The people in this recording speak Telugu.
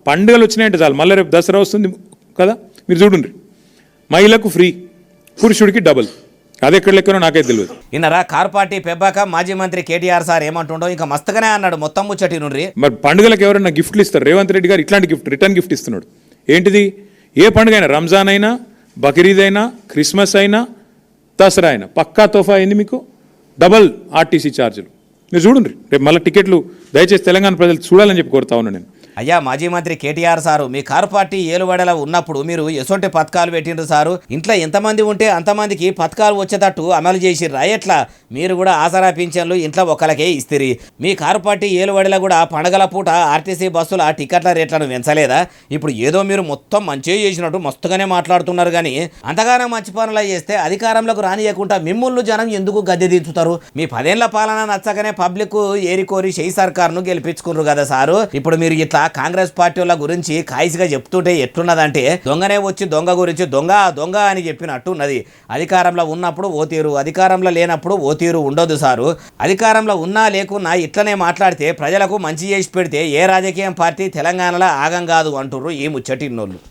పండుగలు వచ్చినాయంటే చాలు, మళ్ళీ రేపు దసరా వస్తుంది కదా, మీరు చూడండి, మహిళకు ఫ్రీ, పురుషుడికి డబుల్. అది ఎక్కడ లెక్కనో నాకైతే తెలియదు. ఇన్నరా కార్ పార్టీ పెబ్బాక మాజీ మంత్రి కేటీఆర్ సార్ ఏమంటుండో ఇంకా మస్తుగానే అన్నాడు మొత్తం ముచ్చటి నుండి. మరి పండుగలకు ఎవరైనా గిఫ్ట్లు ఇస్తారు? రేవంత్ రెడ్డి గారు ఇట్లాంటి గిఫ్ట్, రిటర్న్ గిఫ్ట్ ఇస్తున్నాడు. ఏంటిది? ఏ పండుగ అయినా, రంజాన్ అయినా, బక్రీద్ అయినా, క్రిస్మస్ అయినా, దసరా అయినా పక్కా తోఫా అయింది మీకు, డబల్ ఆర్టీసీ ఛార్జీలు. మీరు చూడండి, రేపు మళ్ళీ టికెట్లు దయచేసి తెలంగాణ ప్రజలు చూడాలని చెప్పి కోరుతా ఉన్నాను నేను. అయ్యా మాజీ మంత్రి కేటీఆర్ సారు, మీ కారు పార్టీ ఏలుబడలో ఉన్నప్పుడు మీరు ఎసొంటి పథకాలు పెట్టిండ్రు సారు. ఇంట్లో ఎంతమంది ఉంటే అంతమందికి పథకాలు వచ్చేటట్టు అమలు చేసిర్రా ఎట్లా? మీరు కూడా ఆసరా పింఛన్లు ఇంట్లో ఒకరికే ఇస్తిరి. మీ కారు పార్టీ ఏలుబడిలో కూడా పండగల పూట ఆర్టీసీ బస్సుల టికెట్ల రేట్లను పెంచలేదా? ఇప్పుడు ఏదో మీరు మొత్తం మంచిగా చేసినట్టు మస్తుగానే మాట్లాడుతున్నారు, కానీ అంతగానో మంచి పనులు చేస్తే అధికారంలోకి రానియకుండా మిమ్మల్ని జనం ఎందుకు గద్దె దించుతారు? మీ 10 ఏళ్ల పాలన నచ్చగానే పబ్లిక్ ఏరికోరి షెయి సర్కార్ను గెలిపించుకున్నారు కదా సారు. ఇప్పుడు మీరు ఇట్లా కాంగ్రెస్ పార్టీ వాళ్ళ గురించి కాయిస్గా చెప్తుంటే ఎట్లున్నదంటే, దొంగనే వచ్చి దొంగ గురించి దొంగ దొంగ అని చెప్పినట్టు ఉన్నది. అధికారంలో ఉన్నప్పుడు ఓ తీరు, అధికారంలో లేనప్పుడు ఓ తీరు ఉండదు సారు. అధికారంలో ఉన్నా లేకున్నా ఇట్లనే మాట్లాడితే, ప్రజలకు మంచి చేసి పెడితే ఏ రాజకీయం పార్టీ తెలంగాణలో ఆగం కాదు అంటుర్రు ఈ ముచ్చటిన్నోళ్ళు.